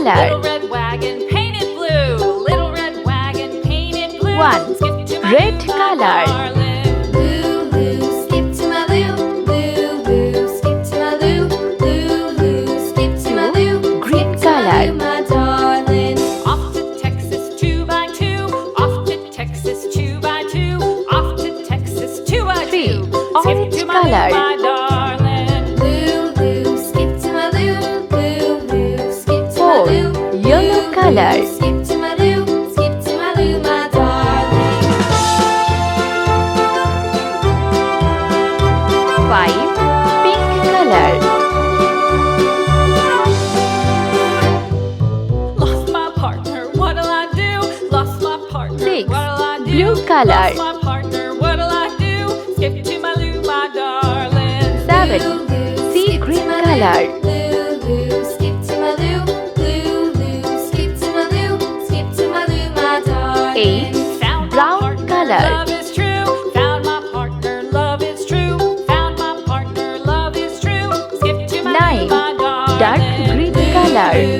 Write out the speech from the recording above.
color. Little red wagon painted blue. Little red wagon painted blue. 1. Skip to my Red Lou, my color. darling. Lou, skip to my Lou. Lou, skip to my Lou. Lou, skip to my Lou. Green Skip to my color. Lou, my darling. Off to Texas 2 by 2. Off to Texas 2 by 2. Off to Texas 2 by 2. 3. Skip Orange to my color. Lou, my darling. Lou, skip to my Lou. Lou, skip to my 4. Lou. Yellow color. Skip to my Lou. Skip to my Lou, my darling. 5. Pink color. Lost my partner, what'll I do? Lost my partner, 6. what'll I do? Blue color. Lost my partner, what'll I do? Skip to my Lou, my darling. 7. Sea green color. Lou, skip to my Lou. Lou, skip to my Lou. Skip to my Lou, my darling. 8. Found my Brown partner, color. love is true. Found my partner, love is true. Found my partner, love is true. Skip to my Lou, 9. my darling. Dark green color.